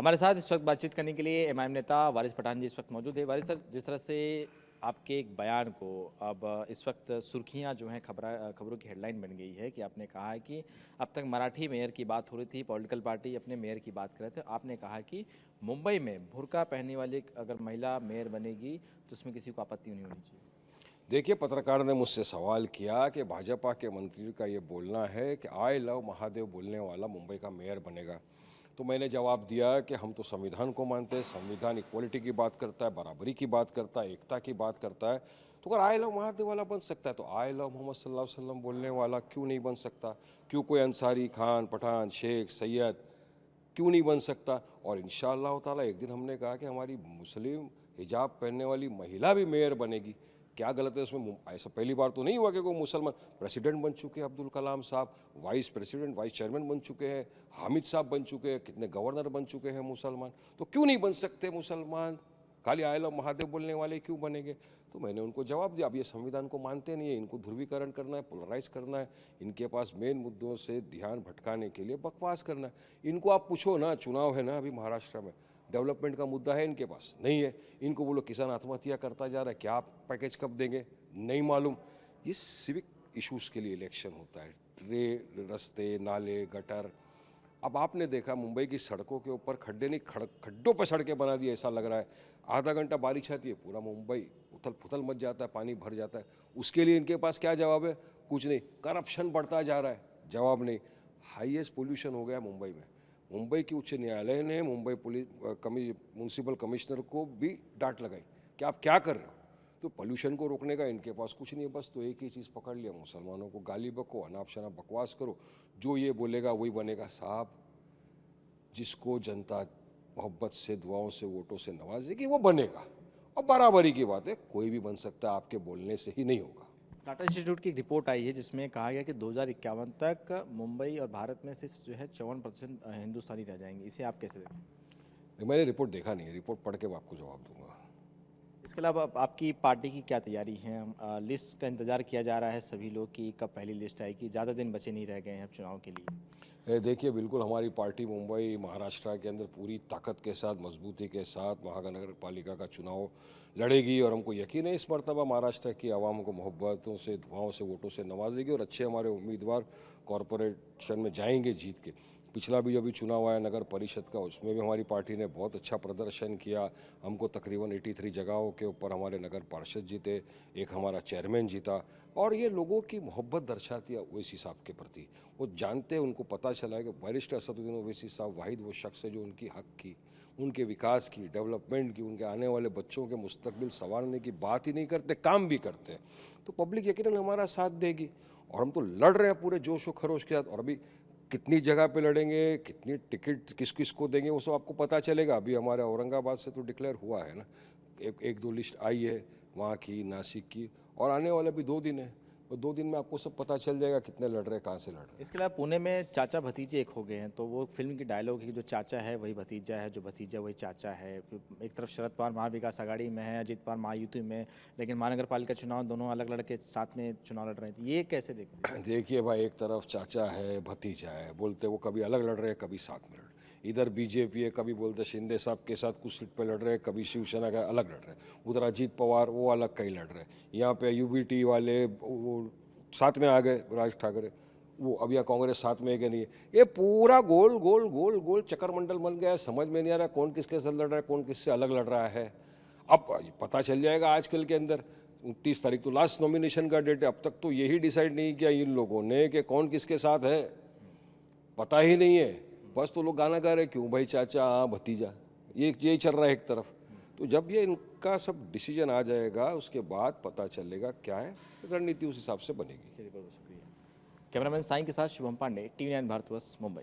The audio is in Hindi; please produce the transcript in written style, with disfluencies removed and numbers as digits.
हमारे साथ इस वक्त बातचीत करने के लिए एमआईएम नेता वारिस पठान जी इस वक्त मौजूद है। वारिस सर, जिस तरह से आपके एक बयान को अब इस वक्त सुर्खियां जो हैं खबरों की हेडलाइन बन गई है कि आपने कहा है कि अब तक मराठी मेयर की बात हो रही थी, पॉलिटिकल पार्टी अपने मेयर की बात कर रहे थे। आपने कहा कि मुंबई में बुर्का पहनने वाली अगर महिला मेयर बनेगी तो उसमें किसी को आपत्ति नहीं होनी चाहिए। देखिए, पत्रकार ने मुझसे सवाल किया कि भाजपा के मंत्री का ये बोलना है कि आई लव महादेव बोलने वाला मुंबई का मेयर बनेगा। तो मैंने जवाब दिया कि हम तो संविधान को मानते हैं, संविधान इक्वलिटी की बात करता है, बराबरी की बात करता है, एकता की बात करता है। तो अगर आई लव महादेव वाला बन सकता है तो आई लव मोहम्मद सल्लल्लाहु अलैहि वसल्लम बोलने वाला क्यों नहीं बन सकता? क्यों कोई अंसारी, खान, पठान, शेख, सैयद क्यों नहीं बन सकता? और इंशाअल्लाह ताला एक दिन हमने कहा कि हमारी मुस्लिम हिजाब पहनने वाली महिला भी मेयर बनेगी। क्या गलत है उसमें? ऐसा पहली बार तो नहीं हुआ कि कोई मुसलमान प्रेसिडेंट बन चुके हैं, अब्दुल कलाम साहब वाइस प्रेसिडेंट, वाइस चेयरमैन बन चुके हैं, हामिद साहब बन चुके हैं, कितने गवर्नर बन चुके हैं मुसलमान। तो क्यों नहीं बन सकते मुसलमान? खाली आई लव महादेव बोलने वाले क्यों बनेंगे? तो मैंने उनको जवाब दिया, अब ये संविधान को मानते नहीं है, इनको ध्रुवीकरण करना है, पोलराइज करना है, इनके पास मेन मुद्दों से ध्यान भटकाने के लिए बकवास करना है। इनको आप पूछो ना, चुनाव है ना अभी महाराष्ट्र में, डेवलपमेंट का मुद्दा है इनके पास? नहीं है। इनको बोलो किसान आत्महत्या करता जा रहा है, क्या पैकेज कब देंगे? नहीं मालूम। ये सिविक इश्यूज़ के लिए इलेक्शन होता है, रास्ते, नाले, गटर। अब आपने देखा मुंबई की सड़कों के ऊपर खड्डे नहीं, खड्डों पर सड़कें बना दी, ऐसा लग रहा है। आधा घंटा बारिश आती है, पूरा मुंबई उथल पुथल मच जाता है, पानी भर जाता है। उसके लिए इनके पास क्या जवाब है? कुछ नहीं। करप्शन बढ़ता जा रहा है, जवाब नहीं। हाईएस्ट पोल्यूशन हो गया मुंबई में। मुंबई की उच्च न्यायालय ने मुंबई पुलिस म्यूनसिपल कमिश्नर को भी डांट लगाई कि आप क्या कर रहे हो? तो पोल्यूशन को रोकने का इनके पास कुछ नहीं है, बस तो एक ही चीज़ पकड़ लिया, मुसलमानों को गाली बको, अनाप शनाप बकवास करो, जो ये बोलेगा वही बनेगा। साहब, जिसको जनता मोहब्बत से, दुआओं से, वोटों से नवाजेगी वो बनेगा। और बराबरी की बात है, कोई भी बन सकता है, आपके बोलने से ही नहीं होगा। टाटा इंस्टीट्यूट की एक रिपोर्ट आई है जिसमें कहा गया कि 2051 तक मुंबई और भारत में सिर्फ जो है 54% हिंदुस्तानी रह जाएंगे। इसे आप कैसे देखते हैं? मैंने रिपोर्ट देखा नहीं है, रिपोर्ट पढ़ के मैं आपको जवाब दूंगा। इसके अलावा आपकी पार्टी की क्या तैयारी है? लिस्ट का इंतजार किया जा रहा है सभी लोग की कब पहली लिस्ट आएगी। ज़्यादा दिन बचे नहीं रह गए हैं अब चुनाव के लिए। देखिए, बिल्कुल हमारी पार्टी मुंबई महाराष्ट्र के अंदर पूरी ताकत के साथ, मजबूती के साथ महानगर पालिका का चुनाव लड़ेगी और हमको यकीन है इस मर्तबा महाराष्ट्र की आवाम को मोहब्बतों से, दुआओं से, वोटों से नवाजेगी और अच्छे हमारे उम्मीदवार कॉरपोरेशन में जाएंगे जीत के। पिछला भी अभी चुनाव आया नगर परिषद का, उसमें भी हमारी पार्टी ने बहुत अच्छा प्रदर्शन किया। हमको तकरीबन 83 जगहों के ऊपर हमारे नगर पार्षद जीते, एक हमारा चेयरमैन जीता। और ये लोगों की मोहब्बत दर्शाती है ओवैसी साहब के प्रति। वो जानते हैं, उनको पता चला है कि बैरिस्टर असदुद्दीन ओवैसी साहब वाहिद वो शख्स है जो उनकी हक की, उनके विकास की, डेवलपमेंट की, उनके आने वाले बच्चों के मुस्तकबिल संवारने की बात ही नहीं करते, काम भी करते हैं। तो पब्लिक यकीनन हमारा साथ देगी और हम तो लड़ रहे हैं पूरे जोश और खरोश के साथ। और अभी कितनी जगह पे लड़ेंगे, कितनी टिकट किस किस को देंगे, वो सब आपको पता चलेगा। अभी हमारे औरंगाबाद से तो डिक्लेयर हुआ है ना, एक दो लिस्ट आई है वहाँ की, नासिक की, और आने वाले भी 2 दिन है। और 2 दिन में आपको सब पता चल जाएगा कितने लड़ रहे हैं, कहाँ से लड़ रहे हैं। इसके अलावा पुणे में चाचा भतीजे एक हो गए हैं, तो वो फिल्म की डायलॉग है कि जो चाचा है वही भतीजा है, जो भतीजा वही चाचा है। फिर एक तरफ शरद पवार महाविकास आघाड़ी में है, अजित पवार महायुति में, लेकिन महानगर पालिका चुनाव दोनों अलग लड़के साथ में चुनाव लड़ रहे थे। ये कैसे देखते हैं? देखिए भाई, एक तरफ चाचा है, भतीजा है, बोलते वो कभी अलग लड़ रहे हैं, कभी साथ में लड़ रहे हैं। इधर बीजेपी है, कभी बोलते शिंदे साहब के साथ कुछ सीट पे लड़ रहे हैं, कभी शिवसेना का अलग लड़ रहे हैं। उधर अजीत पवार वो अलग कहीं लड़ रहे हैं। यहाँ पे यूबीटी वाले वो साथ में आ गए, राज ठाकरे, वो अब यहाँ कांग्रेस साथ में है कि नहीं है। ये पूरा गोल गोल गोल गोल चक्कर मंडल बन गया है, समझ में नहीं आ रहा कौन किसके साथ लड़ रहा है, कौन किससे अलग लड़ रहा है। अब पता चल जाएगा आजकल के अंदर। 29 तारीख तो लास्ट नॉमिनेशन का डेट है, अब तक तो यही डिसाइड नहीं किया इन लोगों ने कि कौन किसके साथ है, पता ही नहीं है। बस तो लोग गाना गा रहे, क्यों भाई चाचा, हाँ भतीजा, ये यही चल रहा है एक तरफ। तो जब ये इनका सब डिसीजन आ जाएगा उसके बाद पता चलेगा क्या है, रणनीति उस हिसाब से बनेगी। चलिए, बहुत बहुत शुक्रिया। कैमरामैन साईं के साथ शुभम पांडे, टीवी 9 भारतवर्ष, मुंबई।